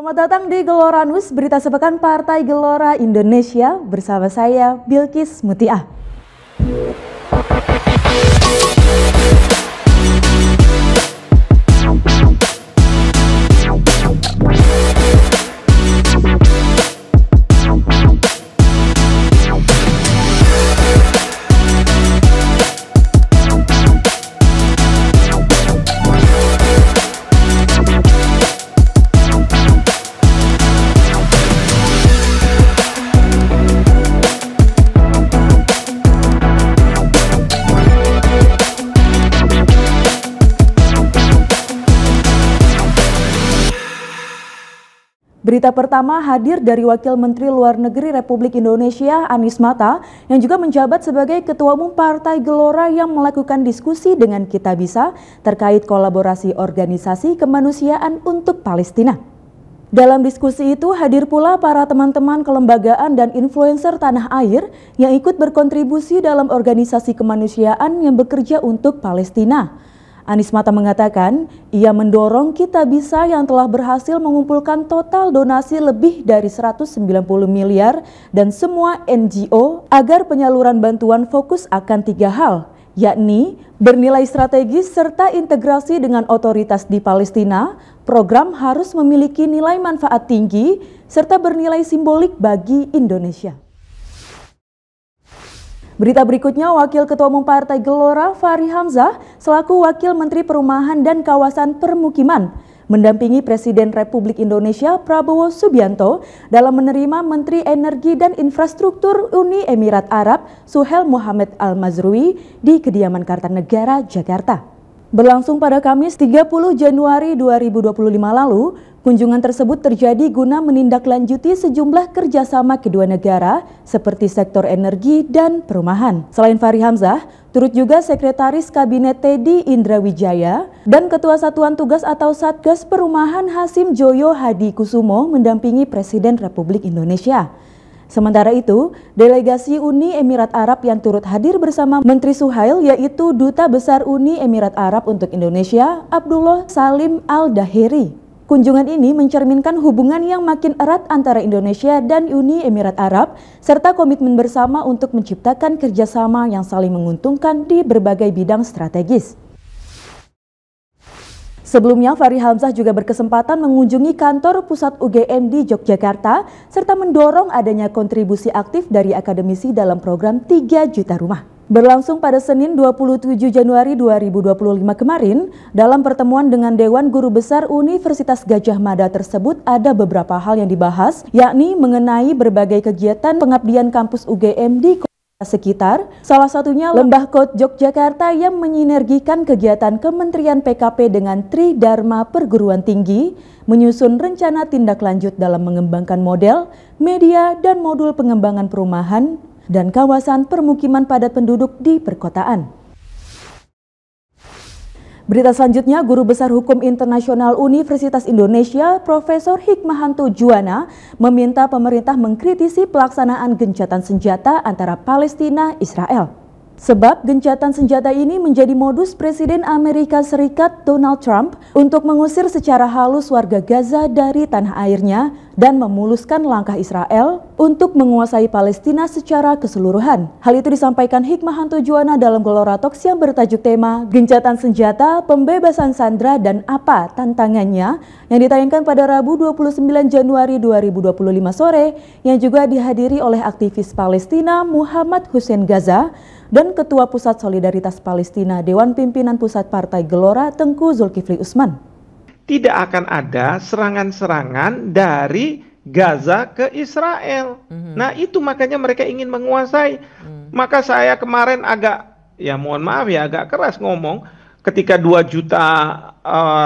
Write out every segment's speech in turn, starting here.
Selamat datang di Gelora News, berita sepekan Partai Gelora Indonesia bersama saya Bilkis Mutiah. Berita pertama hadir dari Wakil Menteri Luar Negeri Republik Indonesia Anies Mata yang juga menjabat sebagai Ketua Umum Partai Gelora yang melakukan diskusi dengan Kitabisa terkait kolaborasi organisasi kemanusiaan untuk Palestina. Dalam diskusi itu hadir pula para teman-teman kelembagaan dan influencer tanah air yang ikut berkontribusi dalam organisasi kemanusiaan yang bekerja untuk Palestina. Anies Mata mengatakan, ia mendorong Kitabisa yang telah berhasil mengumpulkan total donasi lebih dari 190 miliar dan semua NGO agar penyaluran bantuan fokus akan 3 hal, yakni bernilai strategis serta integrasi dengan otoritas di Palestina, program harus memiliki nilai manfaat tinggi, serta bernilai simbolik bagi Indonesia. Berita berikutnya, Wakil Ketua Umum Partai Gelora Fahri Hamzah selaku Wakil Menteri Perumahan dan Kawasan Permukiman mendampingi Presiden Republik Indonesia Prabowo Subianto dalam menerima Menteri Energi dan Infrastruktur Uni Emirat Arab Suhail Mohammed Al-Mazrui di kediaman Kartanegara, Jakarta. Berlangsung pada Kamis 30 Januari 2025 lalu, kunjungan tersebut terjadi guna menindaklanjuti sejumlah kerjasama kedua negara seperti sektor energi dan perumahan. Selain Fahri Hamzah, turut juga Sekretaris Kabinet Teddy Indrawijaya dan Ketua Satuan Tugas atau Satgas Perumahan Hasim Joyo Hadi Kusumo mendampingi Presiden Republik Indonesia. Sementara itu, delegasi Uni Emirat Arab yang turut hadir bersama Menteri Suhail yaitu Duta Besar Uni Emirat Arab untuk Indonesia, Abdullah Salim Al-Dahiri. Kunjungan ini mencerminkan hubungan yang makin erat antara Indonesia dan Uni Emirat Arab, serta komitmen bersama untuk menciptakan kerjasama yang saling menguntungkan di berbagai bidang strategis. Sebelumnya, Fahri Hamzah juga berkesempatan mengunjungi kantor pusat UGM di Yogyakarta, serta mendorong adanya kontribusi aktif dari akademisi dalam program 3 Juta Rumah. Berlangsung pada Senin 27 Januari 2025 kemarin, dalam pertemuan dengan Dewan Guru Besar Universitas Gadjah Mada tersebut ada beberapa hal yang dibahas, yakni mengenai berbagai kegiatan pengabdian kampus UGM di sekitar, salah satunya Lembah Kot Yogyakarta yang menyinergikan kegiatan Kementerian PKP dengan Tridharma Perguruan Tinggi, menyusun rencana tindak lanjut dalam mengembangkan model, media, dan modul pengembangan perumahan dan kawasan permukiman padat penduduk di perkotaan. Berita selanjutnya, Guru Besar Hukum Internasional Universitas Indonesia, Profesor Hikmahanto Juwana, meminta pemerintah mengkritisi pelaksanaan gencatan senjata antara Palestina dan Israel. Sebab gencatan senjata ini menjadi modus Presiden Amerika Serikat Donald Trump untuk mengusir secara halus warga Gaza dari tanah airnya dan memuluskan langkah Israel untuk menguasai Palestina secara keseluruhan. Hal itu disampaikan Hikmahanto Juwana dalam Gelora Talks yang bertajuk tema Gencatan Senjata, Pembebasan Sandera dan Apa Tantangannya yang ditayangkan pada Rabu 29 Januari 2025 sore yang juga dihadiri oleh aktivis Palestina Muhammad Hussein Gaza dan Ketua Pusat Solidaritas Palestina Dewan Pimpinan Pusat Partai Gelora Tengku Zulkifli Usman. Tidak akan ada serangan-serangan dari Gaza ke Israel. Nah itu makanya mereka ingin menguasai. Maka saya kemarin agak, ya mohon maaf ya, agak keras ngomong ketika 2 juta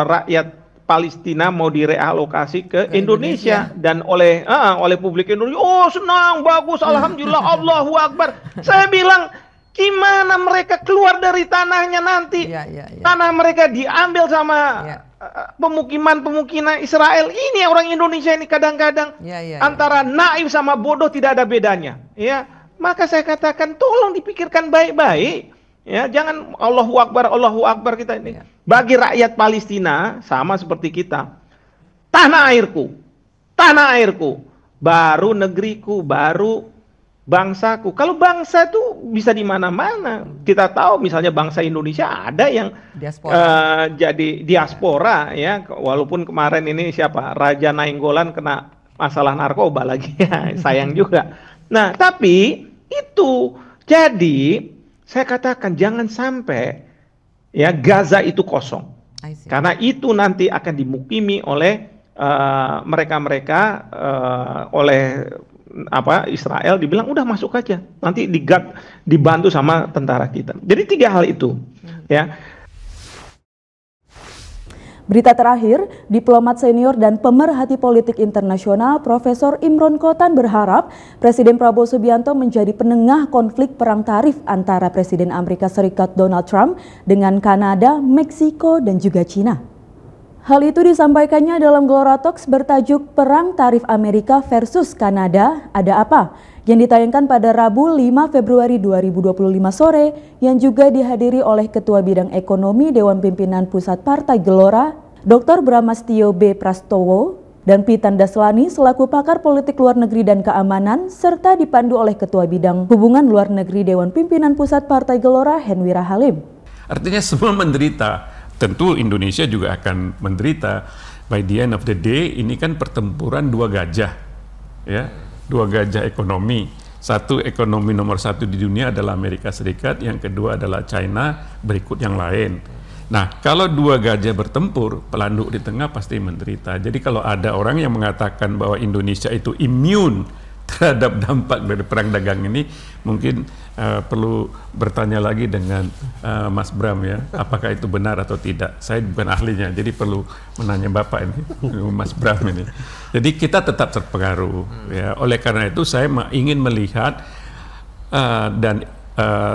rakyat Palestina mau direalokasi ke Indonesia. Dan oleh publik Indonesia, oh senang, bagus, alhamdulillah, Allahu Akbar. Saya bilang, gimana mereka keluar dari tanahnya nanti? Tanah mereka diambil sama pemukiman Israel. Ini orang Indonesia ini kadang-kadang antara naif sama bodoh tidak ada bedanya. Ya, maka saya katakan tolong dipikirkan baik-baik. Ya, jangan Allahu Akbar kita ini. Bagi rakyat Palestina sama seperti kita. Tanah airku, tanah airku, baru negeriku, baru bangsaku. Kalau bangsa itu bisa di mana-mana. Kita tahu misalnya bangsa Indonesia ada yang jadi diaspora ya, walaupun kemarin ini siapa? Raja Nainggolan kena masalah narkoba lagi ya, sayang juga. Nah, tapi itu jadi saya katakan jangan sampai ya Gaza itu kosong. Karena itu nanti akan dimukimi oleh mereka-mereka oleh Israel, dibilang udah masuk aja, nanti dibantu sama tentara kita. Jadi 3 hal itu ya. Berita terakhir, diplomat senior dan pemerhati politik internasional Profesor Imron Khotan berharap Presiden Prabowo Subianto menjadi penengah konflik perang tarif antara Presiden Amerika Serikat Donald Trump dengan Kanada, Meksiko, dan juga Cina. Hal itu disampaikannya dalam Gelora Talks bertajuk Perang Tarif Amerika versus Kanada, Ada Apa? Yang ditayangkan pada Rabu 5 Februari 2025 sore yang juga dihadiri oleh Ketua Bidang Ekonomi Dewan Pimpinan Pusat Partai Gelora, Dr. Bramastio B. Prastowo, dan Pitan Daslani selaku pakar politik luar negeri dan keamanan, serta dipandu oleh Ketua Bidang Hubungan Luar Negeri Dewan Pimpinan Pusat Partai Gelora, Henwira Halim. Artinya semua menderita. Tentu Indonesia juga akan menderita. By the end of the day, ini kan pertempuran 2 gajah, ya, 2 gajah ekonomi. Satu ekonomi nomor 1 di dunia adalah Amerika Serikat, yang kedua adalah China, berikut yang lain. Nah, kalau 2 gajah bertempur, pelanduk di tengah pasti menderita. Jadi kalau ada orang yang mengatakan bahwa Indonesia itu immune terhadap dampak dari perang dagang ini, mungkin perlu bertanya lagi dengan Mas Bram ya, apakah itu benar atau tidak. Saya bukan ahlinya, jadi perlu menanya Bapak ini, Mas Bram ini. Jadi kita tetap terpengaruh ya. Oleh karena itu saya ingin melihat dan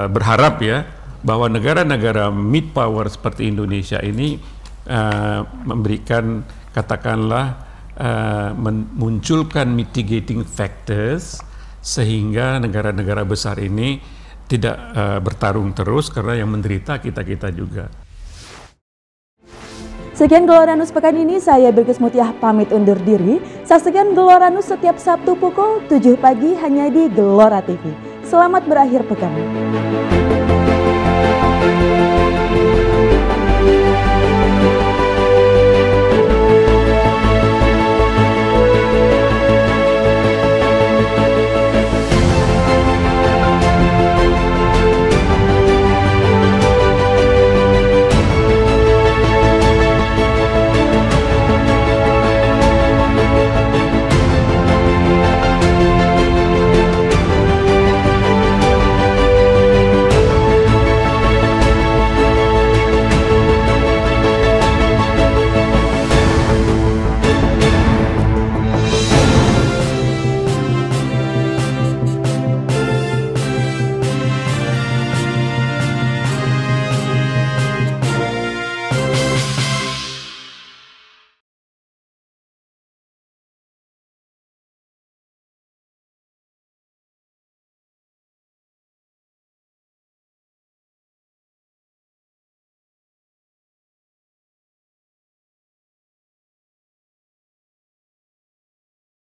berharap ya bahwa negara-negara mid power seperti Indonesia ini memberikan, katakanlah, memunculkan mitigating factors sehingga negara-negara besar ini tidak bertarung terus, karena yang menderita kita-kita juga. Sekian Geloranus pekan ini, saya Bilqis Mutiah pamit undur diri. Saksikan Geloranus setiap Sabtu pukul 7 pagi hanya di Gelora TV. Selamat berakhir pekan.